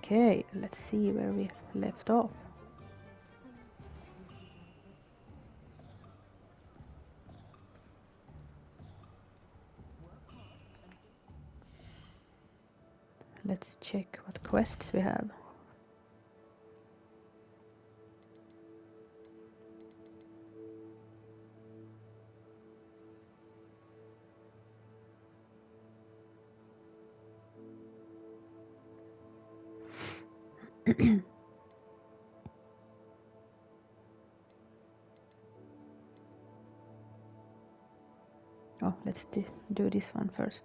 Okay, let's see where we left off. Let's check what quests we have. Oh, let's do this one first.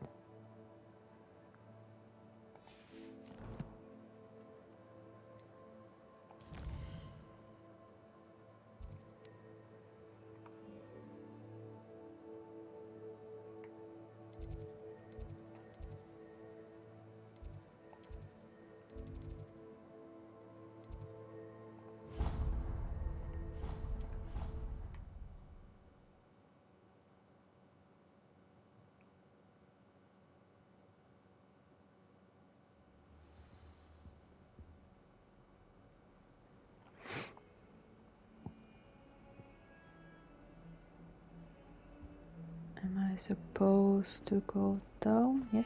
Am I supposed to go down? Yes.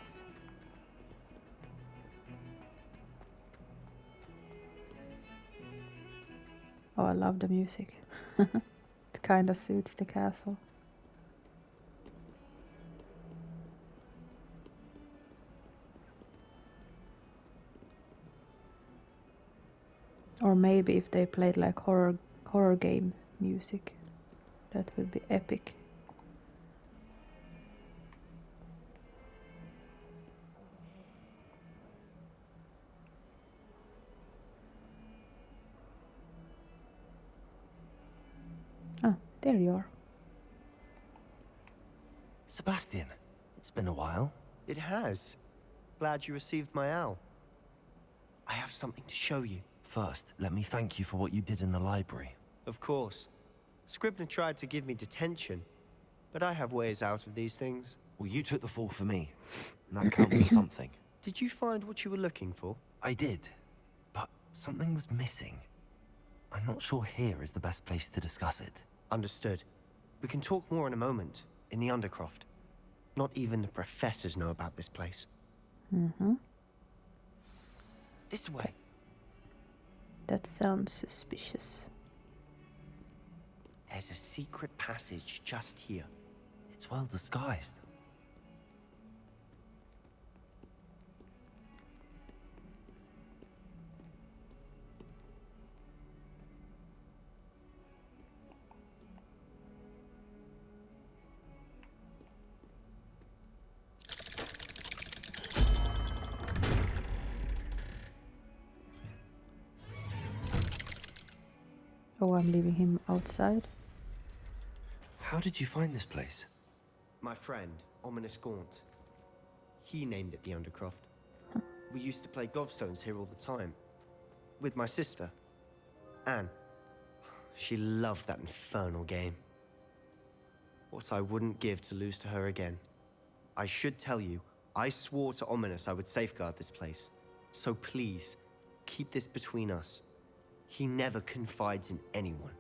Oh, I love the music. It kind of suits the castle. Or maybe if they played like horror game music, that would be epic. Ah, there you are. Sebastian, it's been a while. It has. Glad you received my owl. I have something to show you. First, let me thank you for what you did in the library. Of course. Scribner tried to give me detention, but I have ways out of these things. Well, you took the fall for me, and that counts for something. Did you find what you were looking for? I did, but something was missing. I'm not sure here is the best place to discuss it. Understood. We can talk more in a moment, in the Undercroft. Not even the professors know about this place. Mm-hmm. This way. That sounds suspicious. There's a secret passage just here. It's well disguised. Oh, I'm leaving him outside. How did you find this place? My friend, Ominous Gaunt. He named it the Undercroft. We used to play gobstones here all the time. With my sister, Anne. She loved that infernal game. What I wouldn't give to lose to her again. I should tell you, I swore to Ominous I would safeguard this place. So please, keep this between us. He never confides in anyone.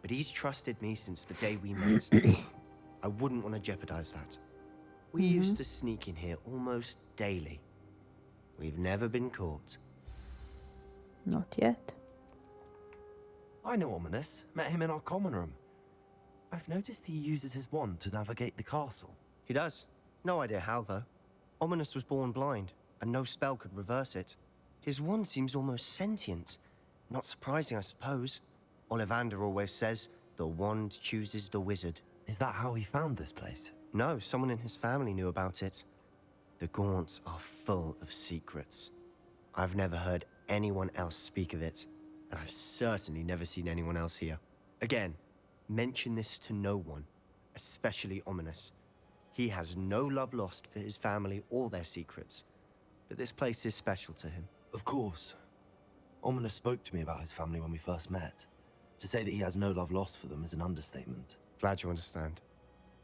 But he's trusted me since the day we met. I wouldn't want to jeopardize that. We used to sneak in here almost daily. We've never been caught. Not yet. I know Ominous. Met him in our common room. I've noticed he uses his wand to navigate the castle. He does. No idea how, though. Ominous was born blind, and no spell could reverse it. His wand seems almost sentient. Not surprising, I suppose. Ollivander always says, the wand chooses the wizard. Is that how he found this place? No, someone in his family knew about it. The Gaunts are full of secrets. I've never heard anyone else speak of it, and I've certainly never seen anyone else here. Again, mention this to no one, especially Ominous. He has no love lost for his family or their secrets, but this place is special to him. Of course. Ominous spoke to me about his family when we first met. To say that he has no love lost for them is an understatement. Glad you understand.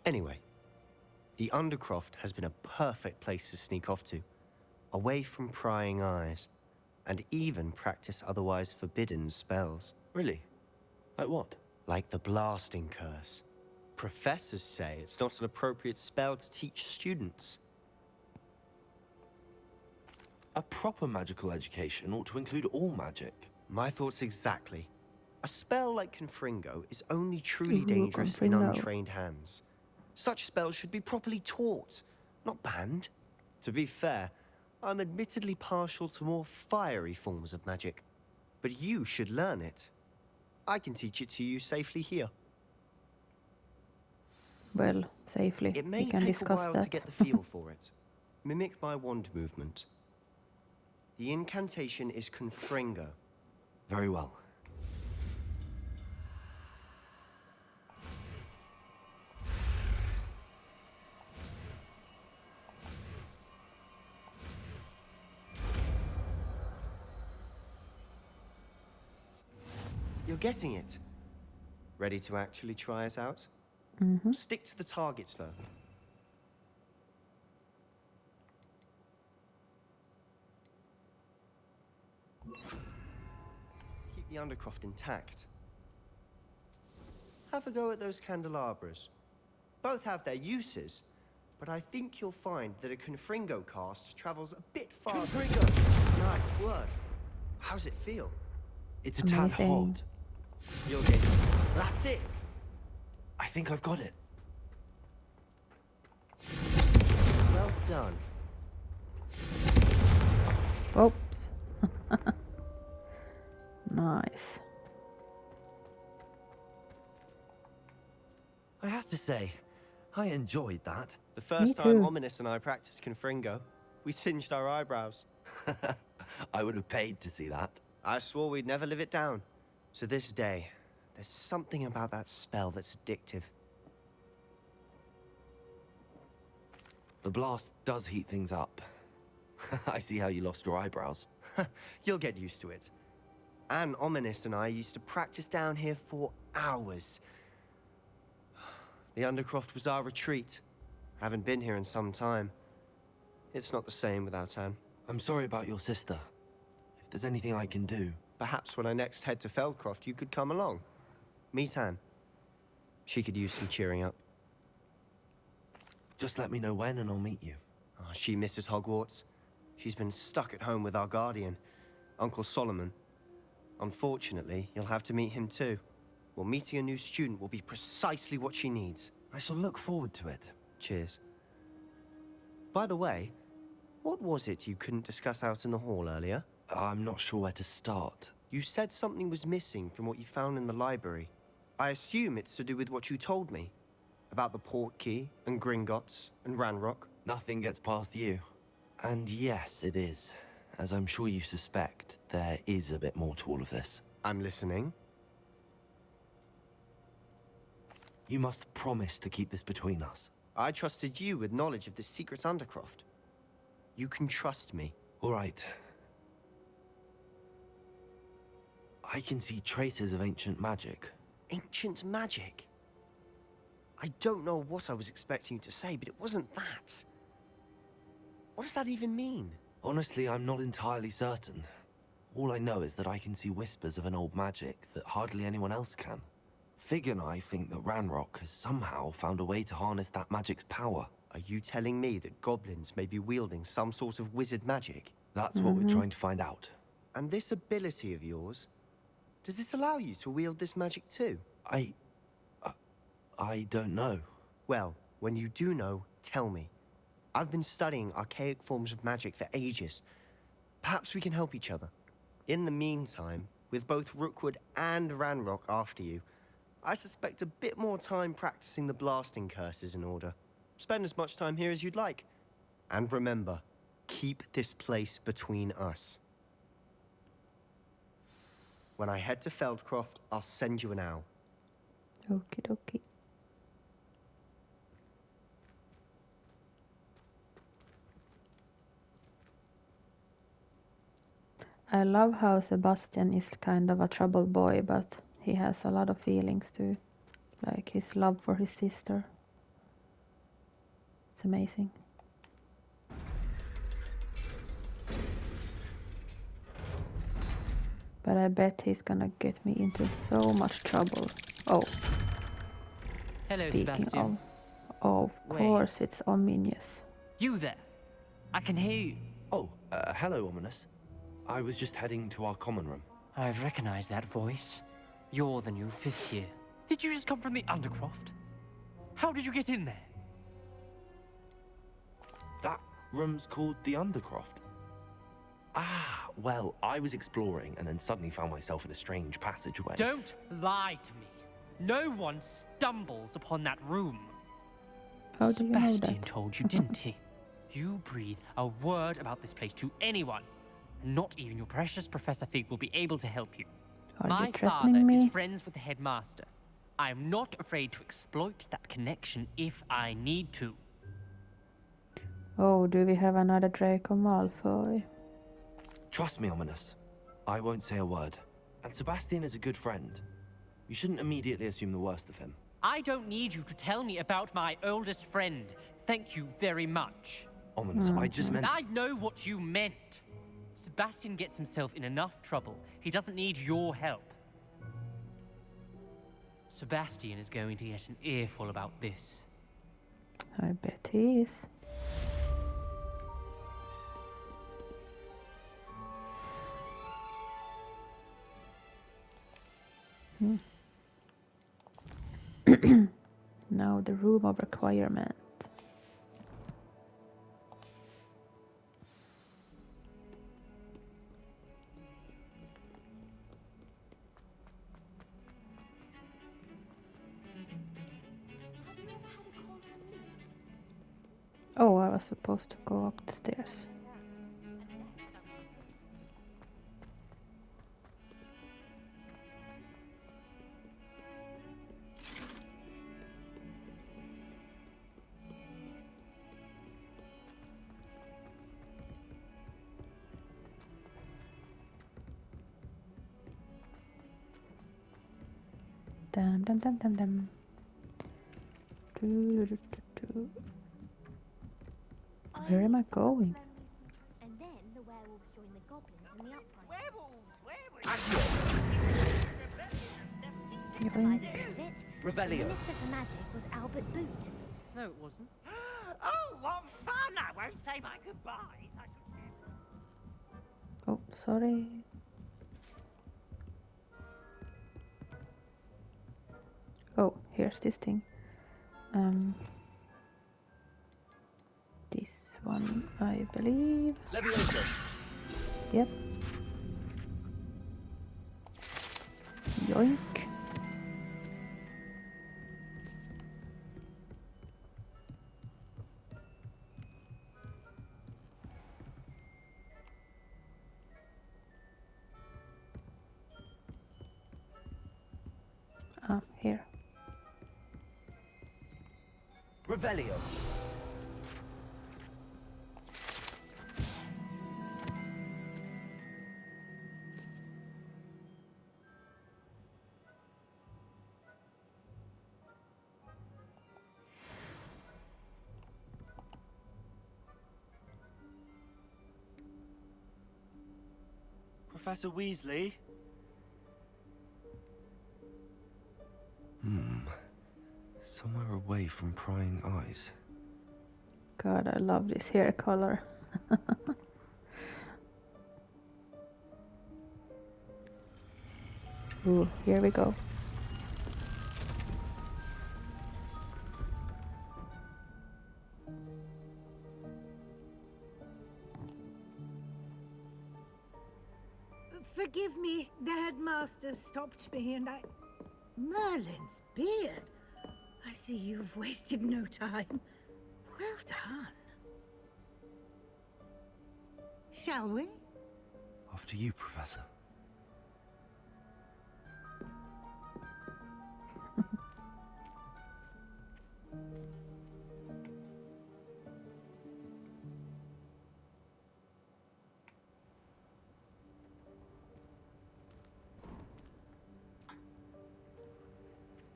Anyway, the Undercroft has been a perfect place to sneak off to, away from prying eyes. and even practice otherwise forbidden spells. Really? Like what? Like the blasting curse. Professors say it's not an appropriate spell to teach students. A proper magical education ought to include all magic. My thoughts exactly. A spell like Confringo is only truly Ooh, dangerous in Confringo. untrained hands. Such spells should be properly taught, not banned. To be fair, I'm admittedly partial to more fiery forms of magic. But you should learn it. I can teach it to you safely here. Well, safely. It We may can take a discuss while that. to get the feel for it. Mimic my wand movement. The incantation is Confringo. Very well. You're getting it. Ready to actually try it out? Mm-hmm. Stick to the targets, though. Keep the Undercroft intact. Have a go at those candelabras. Both have their uses, but I think you'll find that a Confringo cast travels a bit farther. Confringo! Nice work. How's it feel? It's a tad Amazing. hot. You'll get it. That's it! I think I've got it. Well done. Oops. Nice. I have to say, I enjoyed that. The first Me time too. Ominous and I practiced Confringo, we singed our eyebrows. I would have paid to see that. I swore we'd never live it down. To this day, there's something about that spell that's addictive. The blast does heat things up. I see how you lost your eyebrows. You'll get used to it. Anne, Ominous and I used to practice down here for hours. The Undercroft was our retreat. Haven't been here in some time. It's not the same without Anne. I'm sorry about your sister. If there's anything I can do... Perhaps when I next head to Feldcroft, you could come along. Meet Anne. She could use some cheering up. Just let me know when and I'll meet you. Oh, she misses Hogwarts. She's been stuck at home with our guardian, Uncle Solomon. Unfortunately, you'll have to meet him too. Well, meeting a new student will be precisely what she needs. I shall look forward to it. Cheers. By the way, what was it you couldn't discuss out in the hall earlier? I'm not sure where to start. You said something was missing from what you found in the library. I assume it's to do with what you told me. About the Portkey, and Gringotts, and Ranrock. Nothing gets past you. And yes, it is. As I'm sure you suspect, there is a bit more to all of this. I'm listening. You must promise to keep this between us. I trusted you with knowledge of the secret Undercroft. You can trust me. All right. I can see traces of ancient magic. Ancient magic? I don't know what I was expecting you to say, but it wasn't that. What does that even mean? Honestly, I'm not entirely certain. All I know is that I can see whispers of an old magic that hardly anyone else can. Fig and I think that Ranrock has somehow found a way to harness that magic's power. Are you telling me that goblins may be wielding some sort of wizard magic? That's what we're trying to find out. And this ability of yours, does it allow you to wield this magic too? I don't know. Well, when you do know, tell me. I've been studying archaic forms of magic for ages. Perhaps we can help each other. In the meantime, with both Rookwood and Ranrock after you, I suspect a bit more time practicing the blasting curse is in order. Spend as much time here as you'd like. And remember, keep this place between us. When I head to Feldcroft, I'll send you an owl. Okie dokie. I love how Sebastian is kind of a troubled boy, but he has a lot of feelings too. Like his love for his sister. It's amazing. But I bet he's gonna get me into so much trouble. Oh, Hello, speaking Sebastian. of Wait. course it's ominous. You there? I can hear you. Oh, hello, Ominous. I was just heading to our common room. I've recognized that voice. You're the new fifth year. Did you just come from the Undercroft? How did you get in there? That room's called the Undercroft. Ah, well, I was exploring and then suddenly found myself in a strange passageway. Don't lie to me. No one stumbles upon that room. How do you know Sebastian that? told you, didn't he? You breathe a word about this place to anyone. Not even your precious Professor Fig will be able to help you. Are My you father threatening is me? friends with the headmaster. I am not afraid to exploit that connection if I need to. Oh, do we have another Draco Malfoy? Trust me, Ominous. I won't say a word. And Sebastian is a good friend. You shouldn't immediately assume the worst of him. I don't need you to tell me about my oldest friend. Thank you very much. Ominous, I just meant... I know what you meant. Sebastian gets himself in enough trouble. He doesn't need your help. Sebastian is going to get an earful about this. I bet he is. Now the room of requirement. Oh, I was supposed to go upstairs. Dum dum dum dum dum. Do, do, do, do. Where am I going? And then the werewolves join the goblins in the uprising. Yoink. The Revelio. Minister for Magic was Albert Boot. No, it wasn't. Oh, what fun! I won't say my goodbyes. I should... Oh, sorry. Oh, here's this thing. This one, I believe. Levioso. Yep. Yoink. Ah, here. Revelio. Professor Weasley? Somewhere away from prying eyes. God, I love this hair color. Ooh, here we go. Forgive me, the headmaster stopped me and I... Merlin's beard. I see you've wasted no time. Well done. Shall we? After you, Professor.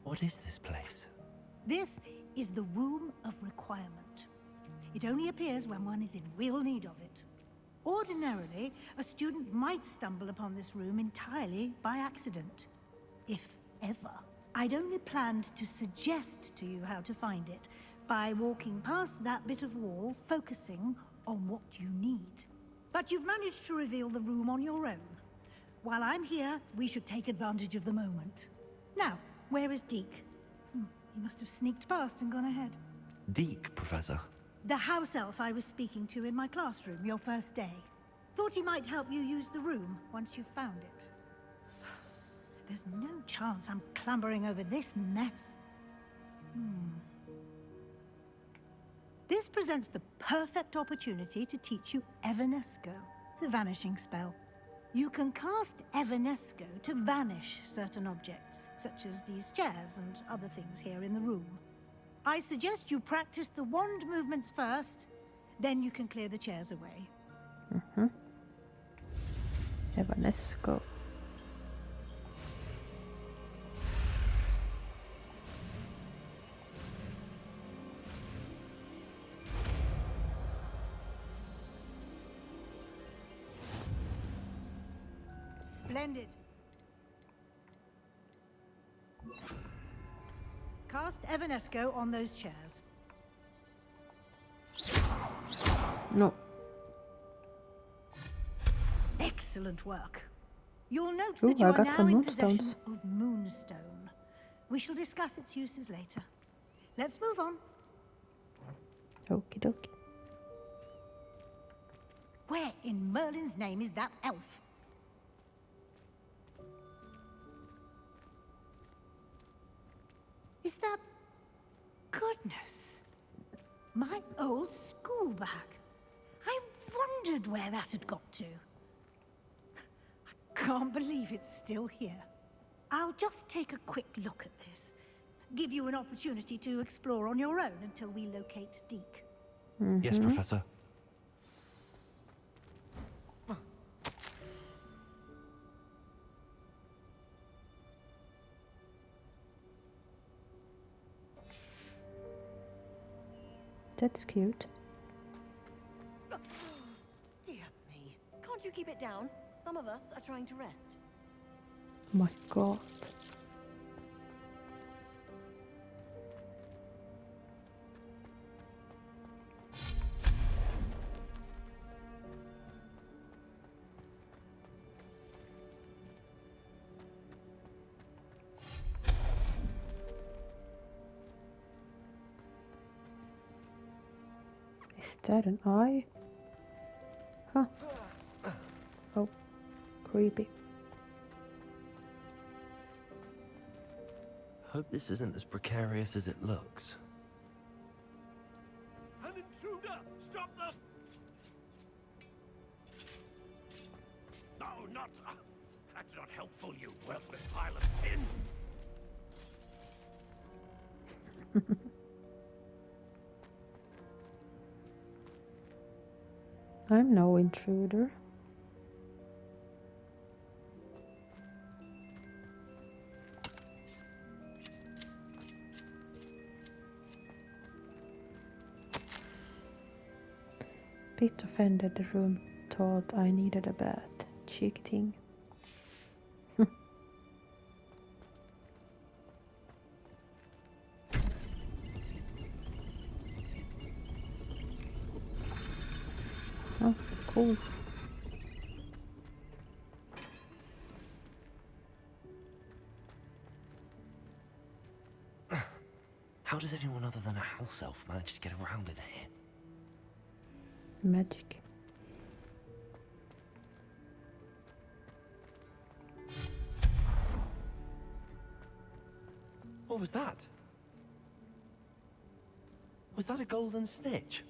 What is this place? This is the Room of Requirement. It only appears when one is in real need of it. Ordinarily, a student might stumble upon this room entirely by accident. If ever. I'd only planned to suggest to you how to find it by walking past that bit of wall, focusing on what you need. But you've managed to reveal the room on your own. While I'm here, we should take advantage of the moment. Now, where is Deke? He must have sneaked past and gone ahead. Deke, Professor. The house elf I was speaking to in my classroom your first day. Thought he might help you use the room once you've found it. There's no chance I'm clambering over this mess. This presents the perfect opportunity to teach you Evanesco, the vanishing spell. You can cast Evanesco to vanish certain objects, such as these chairs and other things here in the room. I suggest you practice the wand movements first, then you can clear the chairs away. Evanesco. Splendid. Cast Evanesco on those chairs. No. Excellent work. You'll note Ooh, that you I are got now some in possession moonstones. of Moonstone. We shall discuss its uses later. Let's move on. Okie dokie. Where in Merlin's name is that elf? Is that... Goodness. My old school bag. I wondered where that had got to. I can't believe it's still here. I'll just take a quick look at this. Give you an opportunity to explore on your own until we locate Deke. Yes, Professor. That's cute. Dear me. Can't you keep it down? Some of us are trying to rest. My god. Is that an eye? Huh. Oh, creepy. Hope this isn't as precarious as it looks. An intruder! Stop them! No, not... that's not helpful, you worthless pile of tin! I'm no intruder. Bit offended the room thought I needed a bath. Cheek thing. Oh, cool. How does anyone other than a house elf manage to get around in here? Magic. What was that? Was that a golden snitch?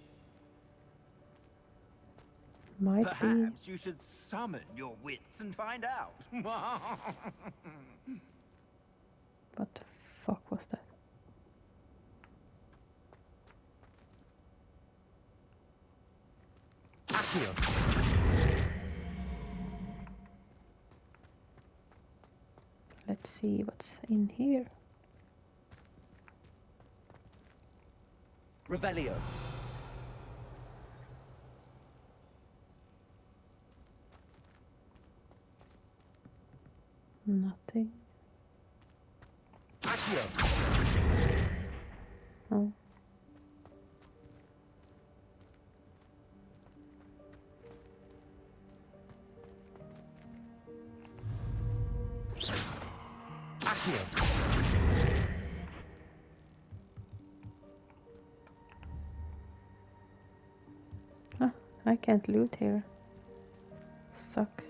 Might Perhaps you should summon your wits and find out. be. What the fuck was that? Accio. Let's see what's in here. Revelio. Nothing. Accio! Oh. Accio! Ah, I can't loot here. Sucks.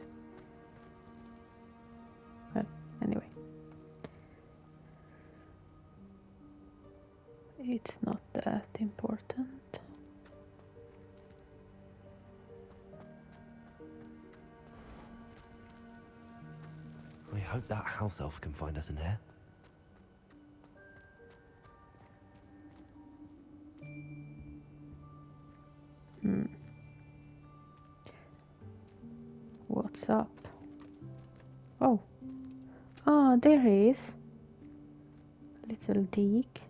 Well, anyway. It's not that important. I hope that house elf can find us in here. What's up? Oh. Ah, there he is. Little Deke.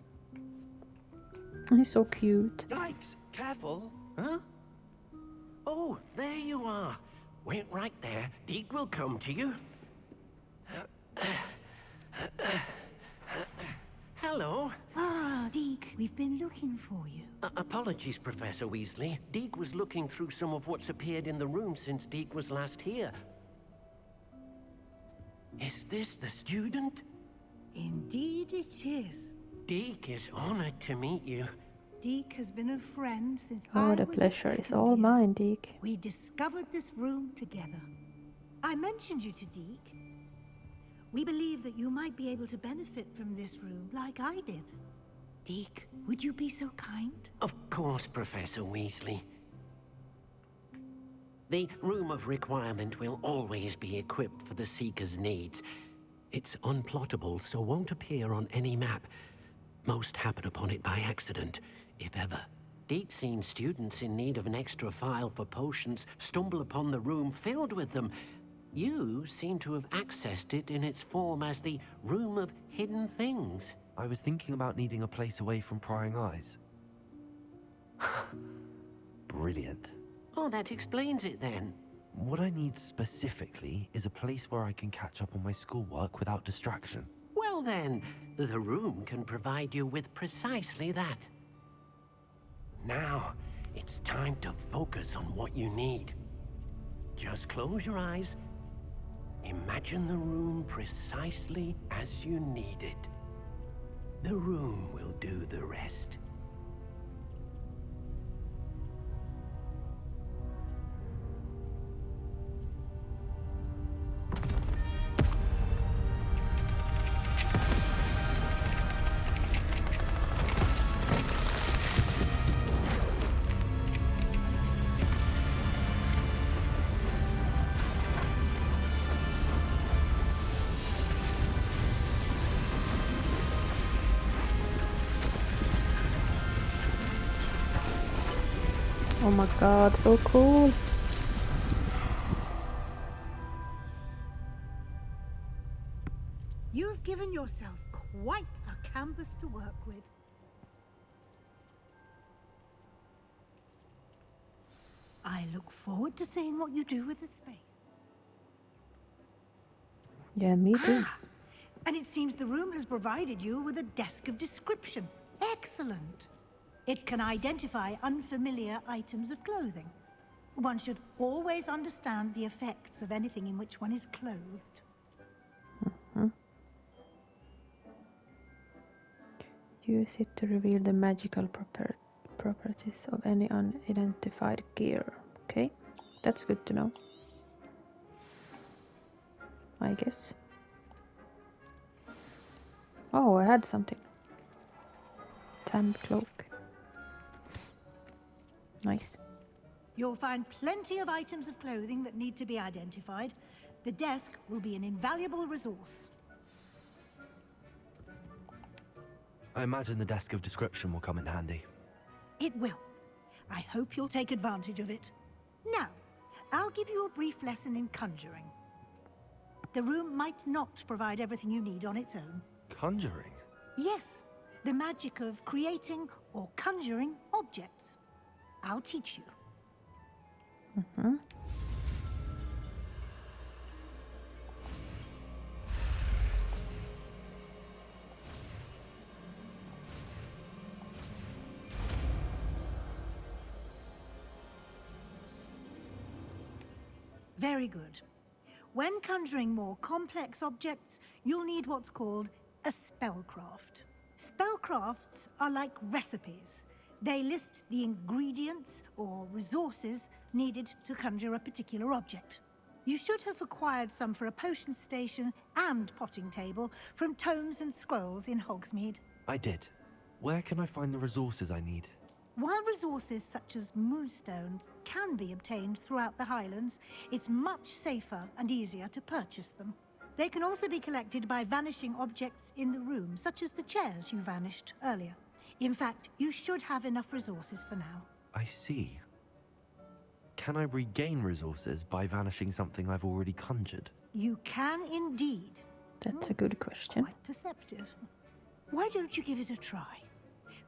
He's so cute. Yikes! Careful! Huh? Oh, there you are. Wait right there. Deke will come to you. Hello. Ah, Deke, we've been looking for you. Apologies, Professor Weasley. Deke was looking through some of what's appeared in the room since Deke was last here. Is this the student? Indeed it is. Deke is honored to meet you. Deke has been a friend since Oh, I the was pleasure a is second all year. mine, Deke. We discovered this room together. I mentioned you to Deke. We believe that you might be able to benefit from this room like I did. Deke, would you be so kind? Of course, Professor Weasley. The Room of Requirement will always be equipped for the Seeker's needs. It's unplottable, so won't appear on any map. Most happen upon it by accident, if ever. Deke's seen students in need of an extra file for potions stumble upon the room filled with them. You seem to have accessed it in its form as the Room of Hidden Things. I was thinking about needing a place away from prying eyes. Brilliant. Oh, that explains it then. What I need specifically is a place where I can catch up on my schoolwork without distraction. Well then, the room can provide you with precisely that. Now, it's time to focus on what you need. Just close your eyes. Imagine the room precisely as you need it. The room will do the rest. Oh my god, so cool. You've given yourself quite a canvas to work with. I look forward to seeing what you do with the space. Yeah, me too. And it seems the room has provided you with a desk of description. Excellent. It can identify unfamiliar items of clothing. One should always understand the effects of anything in which one is clothed. Use it to reveal the magical properties of any unidentified gear. Okay, that's good to know. I guess. Oh, I had something. Tanned cloak. Nice. You'll find plenty of items of clothing that need to be identified. The desk will be an invaluable resource. I imagine the desk of description will come in handy. It will. I hope you'll take advantage of it. Now, I'll give you a brief lesson in conjuring. The room might not provide everything you need on its own. Conjuring? Yes, the magic of creating or conjuring objects. I'll teach you. Very good. When conjuring more complex objects, you'll need what's called a spellcraft. Spellcrafts are like recipes. They list the ingredients or resources needed to conjure a particular object. You should have acquired some for a potion station and potting table from tomes and scrolls in Hogsmeade. I did. Where can I find the resources I need? While resources such as Moonstone can be obtained throughout the Highlands, it's much safer and easier to purchase them. They can also be collected by vanishing objects in the room, such as the chairs you vanished earlier. In fact, you should have enough resources for now. I see. Can I regain resources by vanishing something I've already conjured? You can indeed. That's a good question. Quite perceptive. Why don't you give it a try?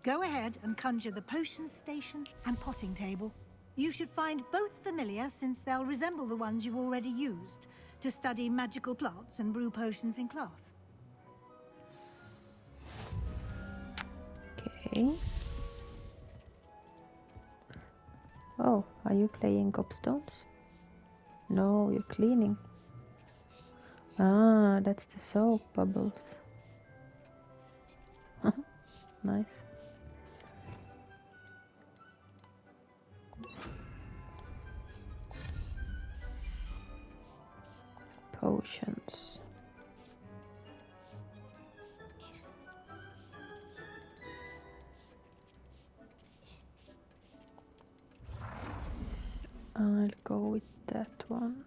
Go ahead and conjure the potion station and potting table. You should find both familiar, since they'll resemble the ones you've already used to study magical plants and brew potions in class. Okay. Oh, are you playing gobstones? No, you're cleaning. Ah, that's the soap bubbles. Nice. Potions. I'll go with that one.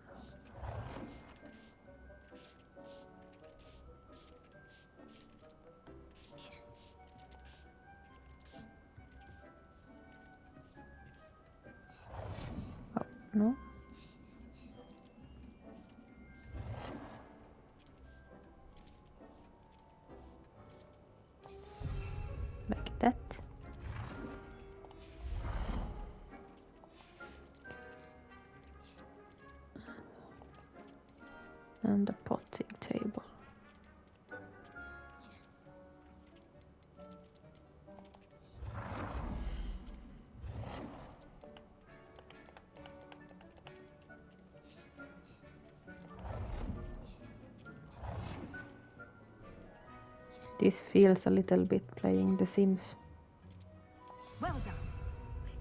Oh, no. Like that. And the potting table. This feels a little bit playing The Sims. Well done.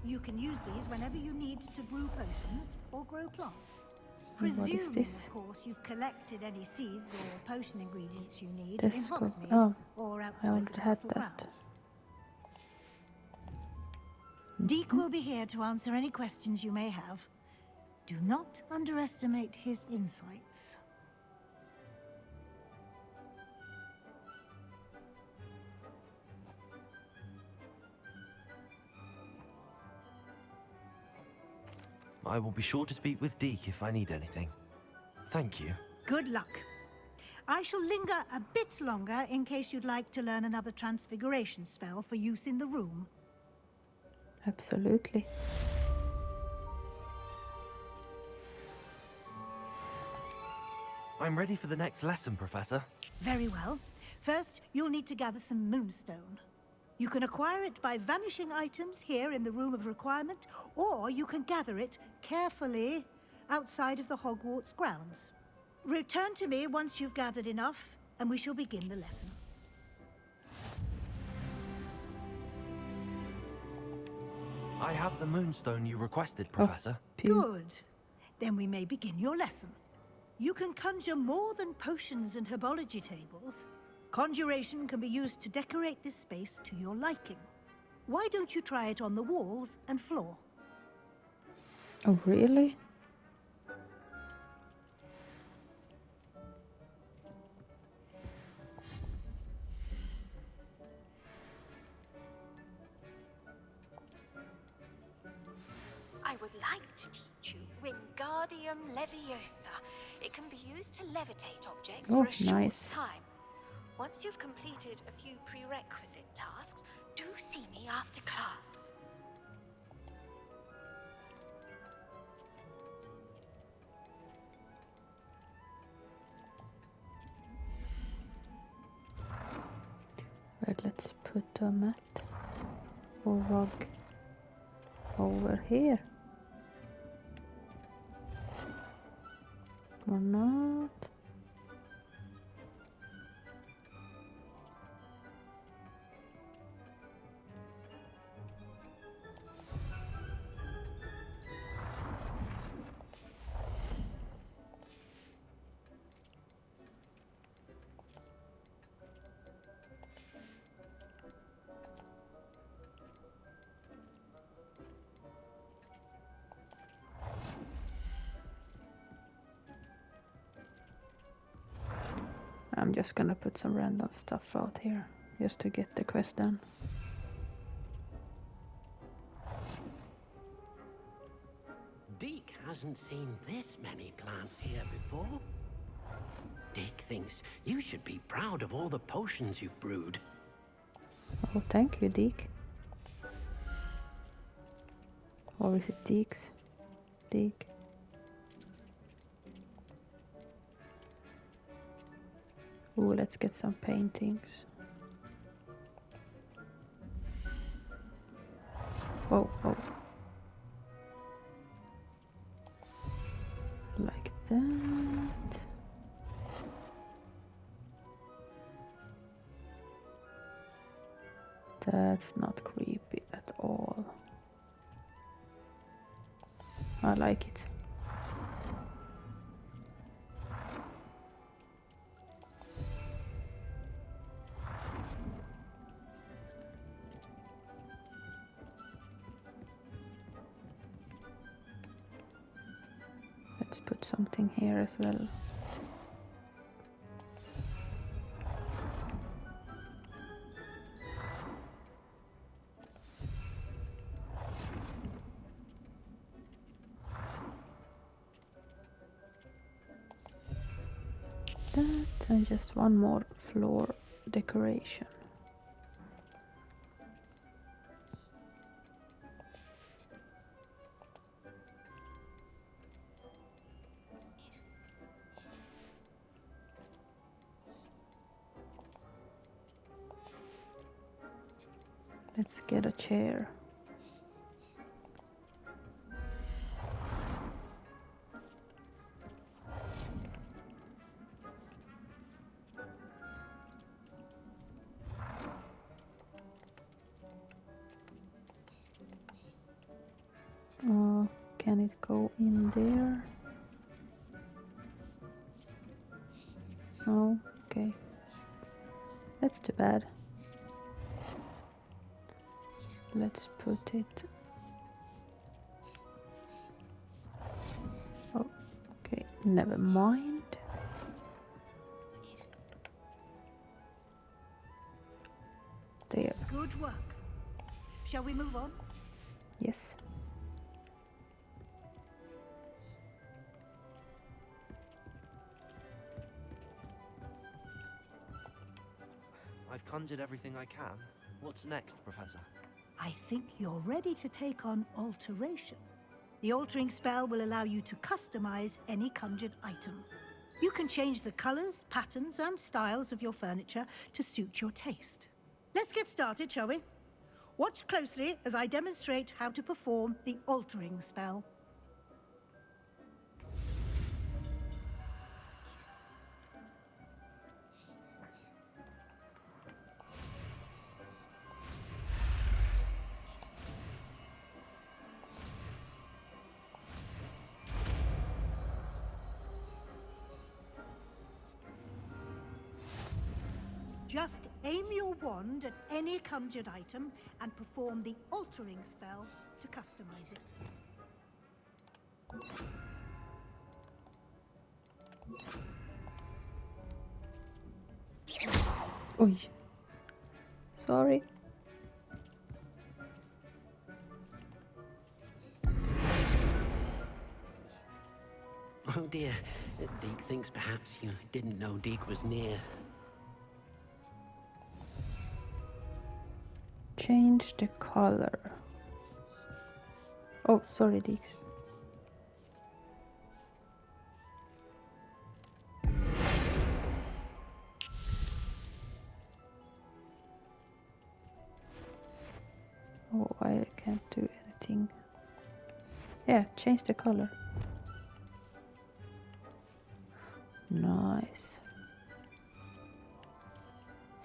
You can use these whenever you need to brew potions or grow plants. What is Presuming, this? of course, you've collected any seeds or potion ingredients you need This in go- Hogsmeade oh, or I outside the already had castle that. grounds. Deke will be here to answer any questions you may have. Do not underestimate his insights. I will be sure to speak with Deke if I need anything. Thank you. Good luck. I shall linger a bit longer in case you'd like to learn another transfiguration spell for use in the room. Absolutely. I'm ready for the next lesson, Professor. Very well. First, you'll need to gather some Moonstone. You can acquire it by vanishing items here in the Room of Requirement, or you can gather it carefully outside of the Hogwarts grounds. Return to me once you've gathered enough, and we shall begin the lesson. I have the moonstone you requested, Professor. Good. Then we may begin your lesson. You can conjure more than potions and herbology tables. Conjuration can be used to decorate this space to your liking. Why don't you try it on the walls and floor? Oh, really? I would like to teach you Wingardium Leviosa. It can be used to levitate objects Oh, for a short nice. time. Once you've completed a few prerequisite tasks, do see me after class. Right, let's put a mat or rug over here. Or not. I'm just gonna put some random stuff out here just to get the quest done. Deke hasn't seen this many plants here before. Deke thinks you should be proud of all the potions you've brewed. Oh, thank you, Deke. Or is it Deke's? Deke. Ooh, let's get some paintings. Oh, oh. Like that. That's not creepy at all. I like it. Let's put something here as well. That and just one more floor decoration. Let's get a chair. Can it go in there? No? Okay. That's too bad. Let's put it... Oh, okay. Never mind. There. Good work. Shall we move on? Yes. I've conjured everything I can. What's next, Professor? I think you're ready to take on alteration. The altering spell will allow you to customize any conjured item. You can change the colors, patterns, and styles of your furniture to suit your taste. Let's get started, shall we? Watch closely as I demonstrate how to perform the altering spell. Just aim your wand at any conjured item and perform the altering spell to customize it. Oi. Sorry. Oh dear, Deke thinks perhaps you didn't know Deke was near. Change the color. Oh, sorry, Dix. Oh, I can't do anything. Yeah, change the color. Nice.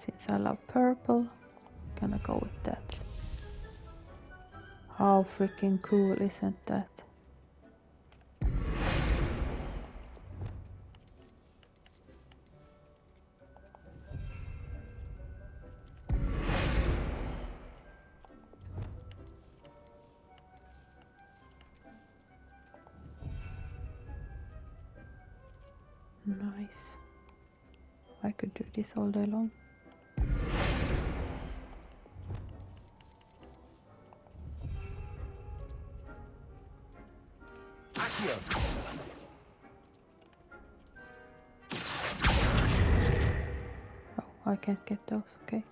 Since I love purple, I'm gonna go with that. How freaking cool isn't that? Nice. I could do this all day long. Oh, I can't get those, okay.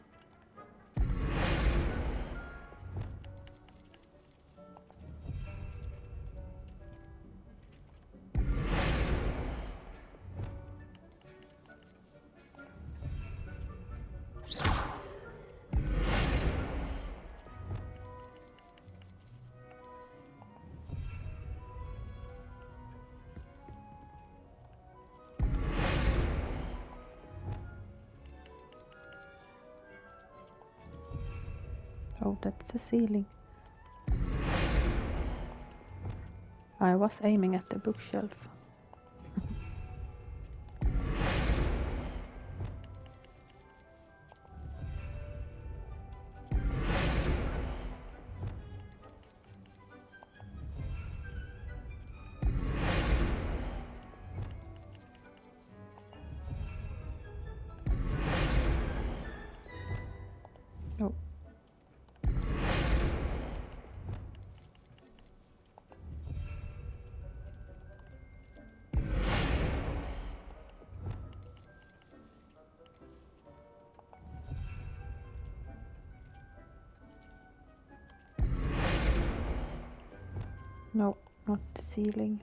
Oh, that's the ceiling. I was aiming at the bookshelf. Oh. No, not the ceiling.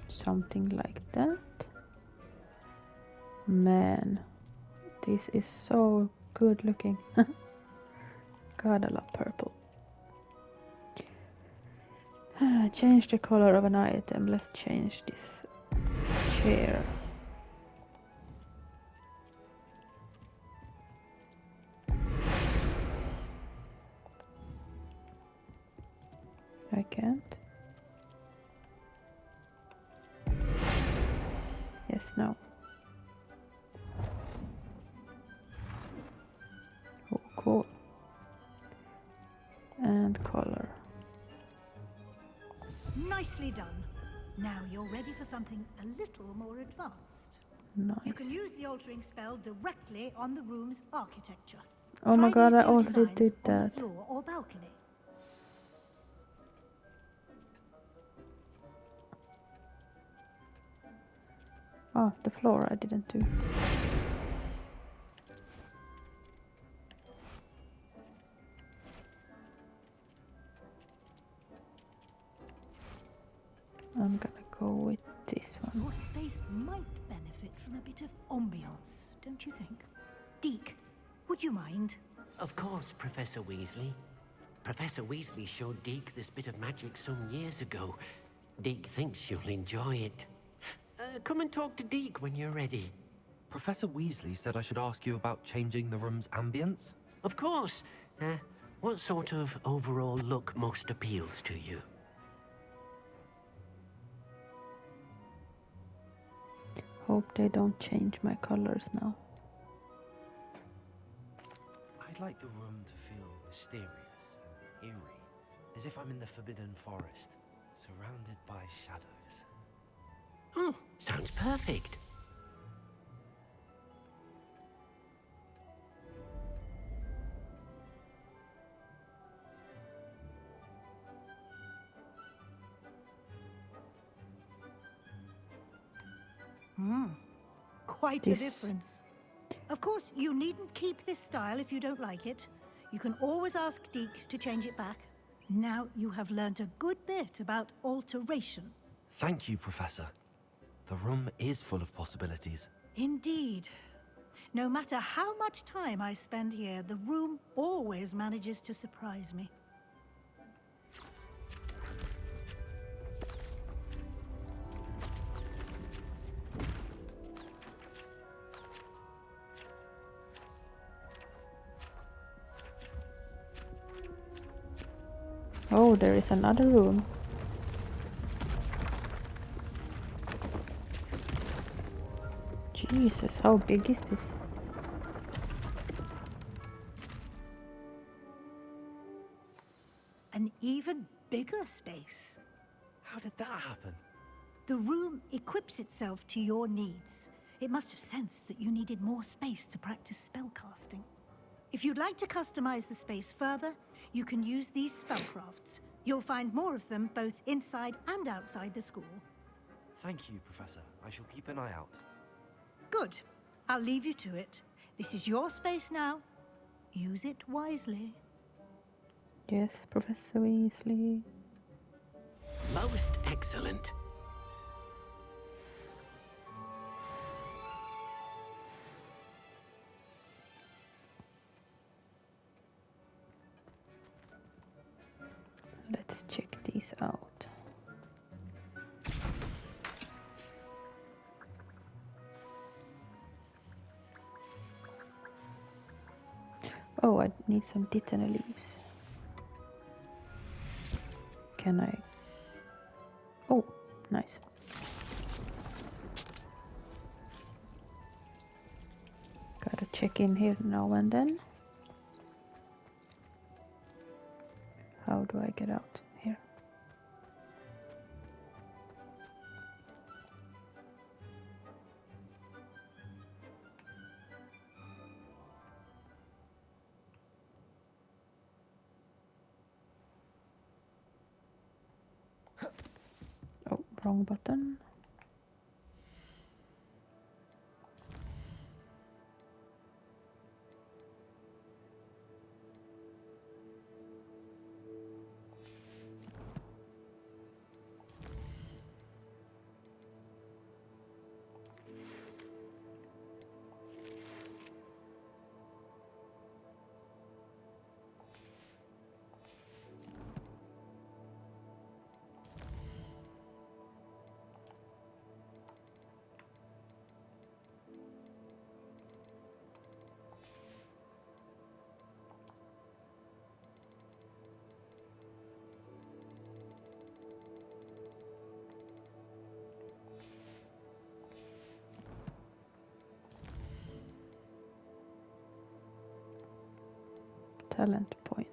Something like that. Man, this is so good looking. God, I love purple. Change the color of an item. Let's change this chair. I can't. Yes, no. Oh, cool. And color. Nicely done. Now you're ready for something a little more advanced. Nice. You can use the altering spell directly on the room's architecture. Oh my Try god, these I new already designs did on the that. floor or balcony. Oh, the floor I didn't do. I'm gonna go with this one. Your space might benefit from a bit of ambiance, don't you think? Deke, would you mind? Of course, Professor Weasley. Professor Weasley showed Deke this bit of magic some years ago. Deke thinks you'll enjoy it. Come and talk to Deke when you're ready. Professor Weasley said I should ask you about changing the room's ambience. Of course. What sort of overall look most appeals to you? Hope they don't change my colors now. I'd like the room to feel mysterious and eerie, as if I'm in the Forbidden Forest, surrounded by shadows. Oh, sounds perfect. Quite a difference. Of course, you needn't keep this style if you don't like it. You can always ask Deke to change it back. Now you have learnt a good bit about alteration. Thank you, Professor. The room is full of possibilities. Indeed. No matter how much time I spend here, the room always manages to surprise me. Oh, there is another room. Jesus, how big is this? An even bigger space. How did that happen? The room equips itself to your needs. It must have sensed that you needed more space to practice spellcasting. If you'd like to customize the space further, you can use these spellcrafts. You'll find more of them both inside and outside the school. Thank you, Professor. I shall keep an eye out. Good. I'll leave you to it. This is your space now. Use it wisely. Yes, Professor Weasley. Most excellent. Let's check these out. Oh, I need some titany leaves. Can I? Oh, nice. Gotta check in here now and then. How do I get out here? Oh, wrong button. Talent point.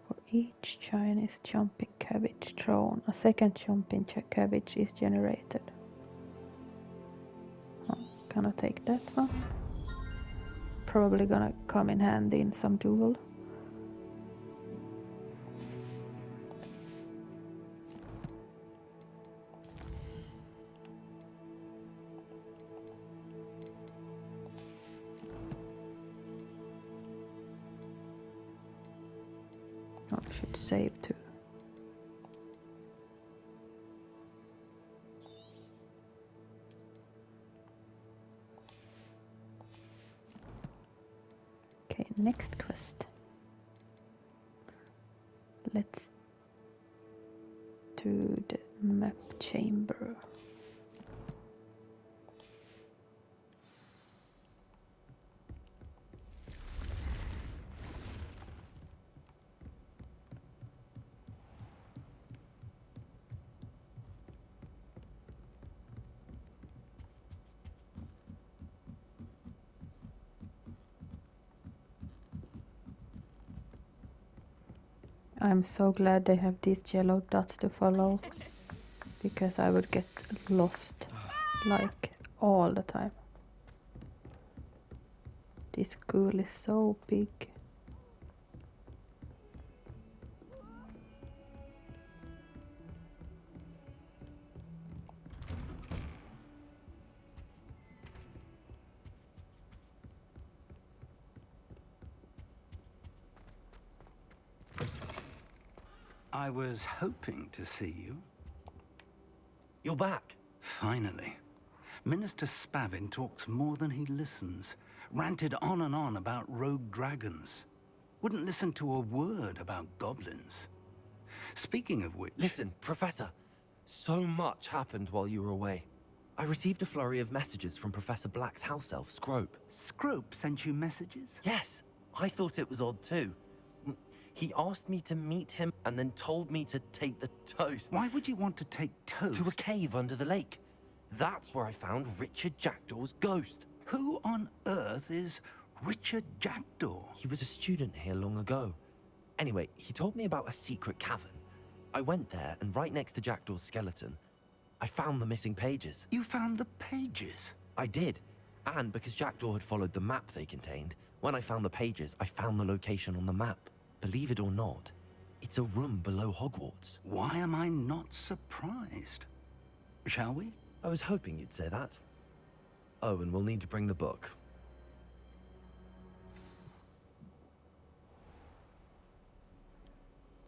For each Chinese jumping cabbage thrown, a second jumping cabbage is generated. Oh, gonna take that one. Probably gonna come in handy in some duel. Oh, I should save too. Okay, next quest. Let's do the map chamber. I'm so glad they have these yellow dots to follow, because I would get lost like all the time. This school is so big. I was hoping to see you. You're back. Finally. Minister Spavin talks more than he listens. Ranted on and on about rogue dragons. Wouldn't listen to a word about goblins. Speaking of which... Listen, Professor. So much happened while you were away. I received a flurry of messages from Professor Black's house elf, Scrope. Scrope sent you messages? Yes. I thought it was odd too. He asked me to meet him and then told me to take the toast. Why would you want to take toast? To a cave under the lake. That's where I found Richard Jackdaw's ghost. Who on earth is Richard Jackdaw? He was a student here long ago. Anyway, he told me about a secret cavern. I went there, and right next to Jackdaw's skeleton, I found the missing pages. You found the pages? I did. And because Jackdaw had followed the map they contained, when I found the pages, I found the location on the map. Believe it or not, it's a room below Hogwarts. Why am I not surprised? Shall we? I was hoping you'd say that. Oh, and we'll need to bring the book.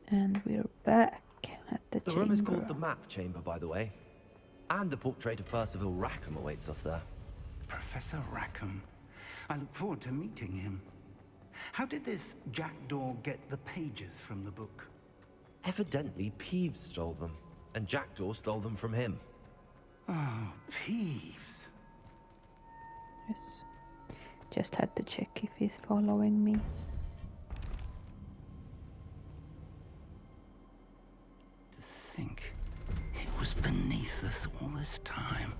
And we're back at the chamber. The room is called the Map Chamber, by the way. And a portrait of Percival Rackham awaits us there. Professor Rackham. I look forward to meeting him. How did this Jackdaw get the pages from the book? Evidently, Peeves stole them, and Jackdaw stole them from him. Oh, Peeves. Yes. Just had to check if he's following me. To think, it was beneath us all this time.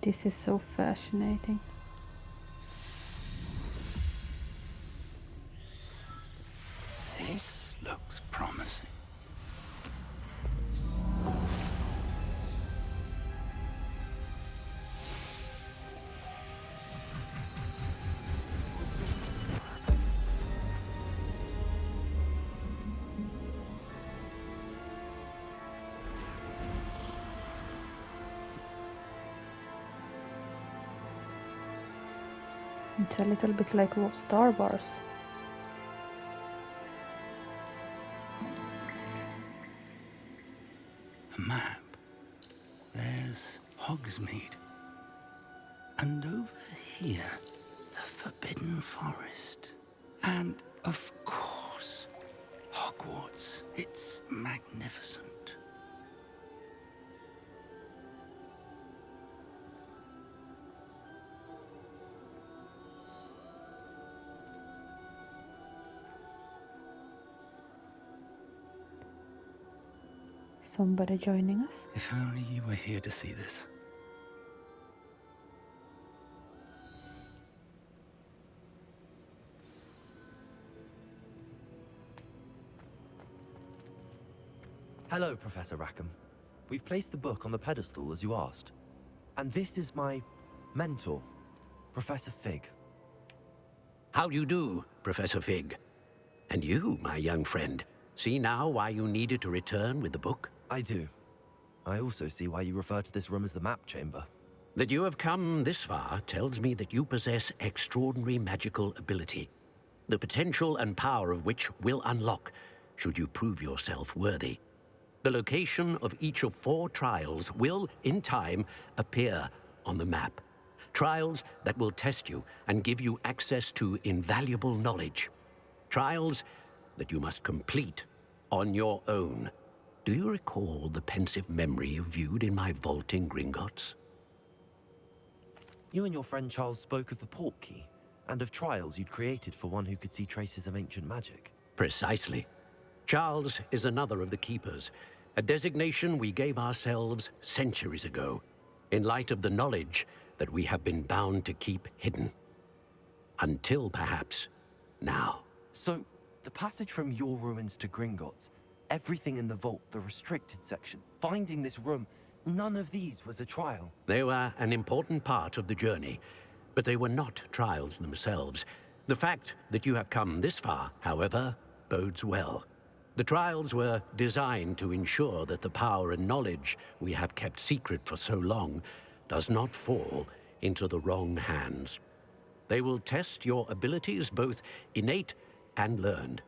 This is so fascinating. This looks promising. It's a little bit like Star Wars. A map. There's Hogsmeade. And over here, the Forbidden Forest. And, of course, Hogwarts. It's magnificent. Somebody joining us? If only you were here to see this. Hello, Professor Rackham. We've placed the book on the pedestal as you asked. And this is my mentor, Professor Fig. How do you do, Professor Fig? And you, my young friend, see now why you needed to return with the book? I do. I also see why you refer to this room as the Map Chamber. That you have come this far tells me that you possess extraordinary magical ability, the potential and power of which will unlock should you prove yourself worthy. The location of each of 4 trials will, in time, appear on the map. Trials that will test you and give you access to invaluable knowledge. Trials that you must complete on your own. Do you recall the pensive memory you viewed in my vault in Gringotts? You and your friend Charles spoke of the Portkey, and of trials you'd created for one who could see traces of ancient magic. Precisely. Charles is another of the Keepers, a designation we gave ourselves centuries ago, in light of the knowledge that we have been bound to keep hidden. Until, perhaps, now. So, the passage from your ruins to Gringotts, everything in the vault, the restricted section, finding this room, none of these was a trial. They were an important part of the journey, but they were not trials themselves. The fact that you have come this far, however, bodes well. The trials were designed to ensure that the power and knowledge we have kept secret for so long does not fall into the wrong hands. They will test your abilities, both innate and learned.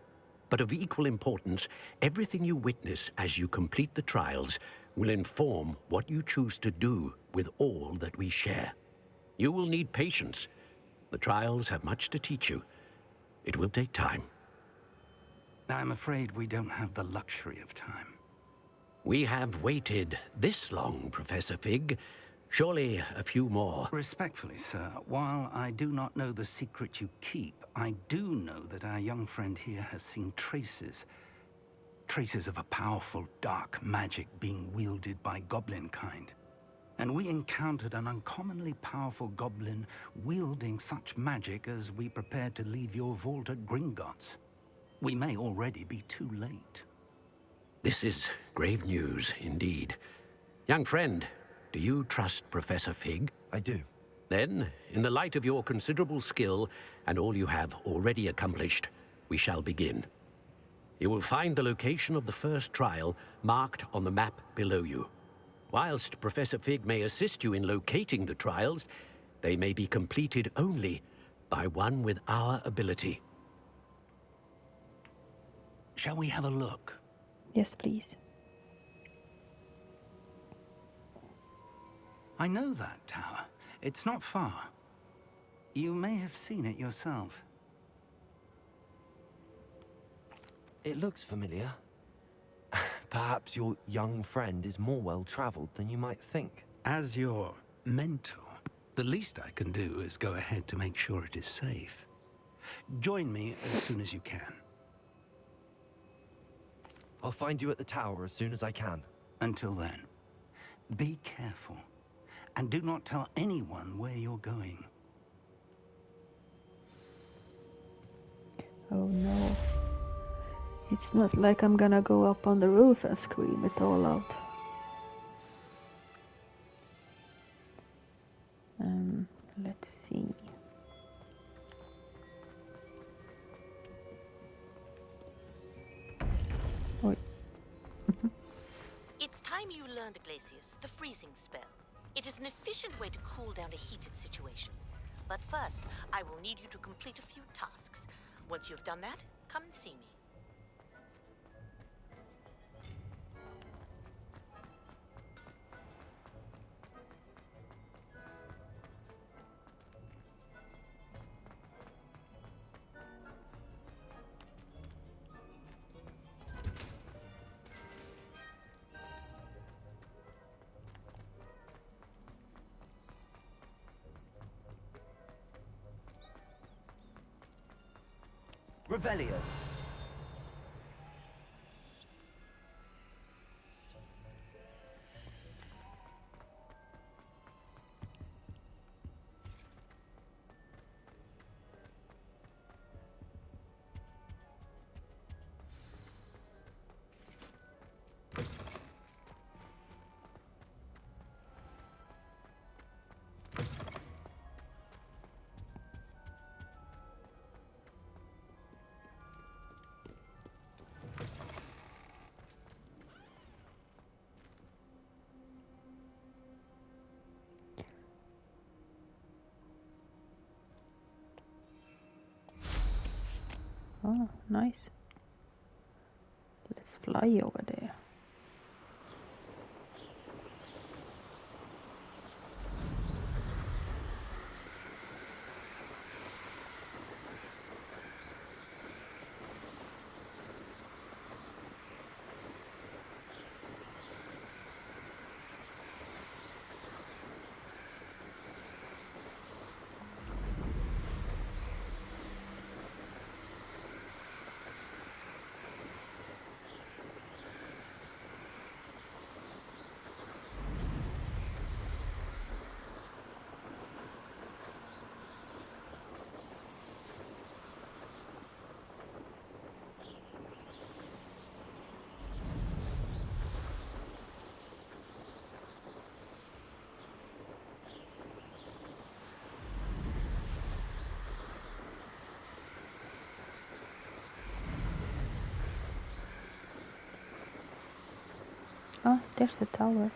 But of equal importance, everything you witness as you complete the trials will inform what you choose to do with all that we share. You will need patience. The trials have much to teach you. It will take time. I'm afraid we don't have the luxury of time. We have waited this long, Professor Fig. Surely a few more. Respectfully, sir, while I do not know the secret you keep, I do know that our young friend here has seen traces of a powerful dark magic being wielded by goblin kind. And we encountered an uncommonly powerful goblin wielding such magic as we prepared to leave your vault at Gringotts. We may already be too late. This is grave news indeed. Young friend, do you trust Professor Fig? I do. Then, in the light of your considerable skill and all you have already accomplished, we shall begin. You will find the location of the first trial marked on the map below you. Whilst Professor Fig may assist you in locating the trials, they may be completed only by one with our ability. Shall we have a look? Yes, please. I know that tower. It's not far. You may have seen it yourself. It looks familiar. Perhaps your young friend is more well-traveled than you might think. As your mentor, the least I can do is go ahead to make sure it is safe. Join me as soon as you can. I'll find you at the tower as soon as I can. Until then, be careful. And do not tell anyone where you're going. Oh no. It's not like I'm gonna go up on the roof and scream it all out. Let's see. Oi. It's time you learned, Glacius, the freezing spell. It is an efficient way to cool down a heated situation. But first, I will need you to complete a few tasks. Once you've done that, come and see me. Revelio. Oh, nice. Let's fly over there. Oh, there's the tower.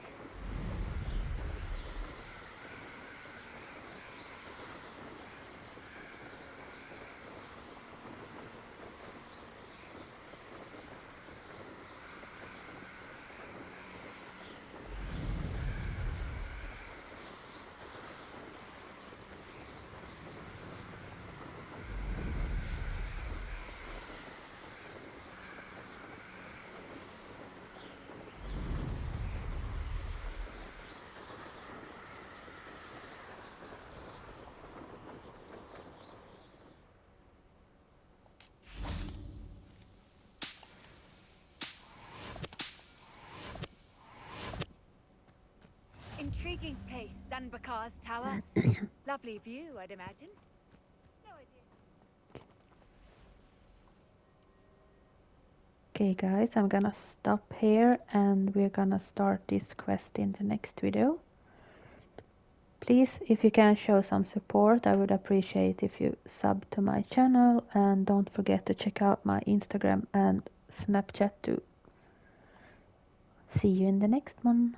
Intriguing place, Sanbakar's Tower. Lovely view, I'd imagine. Okay guys, I'm gonna stop here and we're gonna start this quest in the next video. Please, if you can show some support, I would appreciate if you sub to my channel, and don't forget to check out my Instagram and Snapchat too. See you in the next one.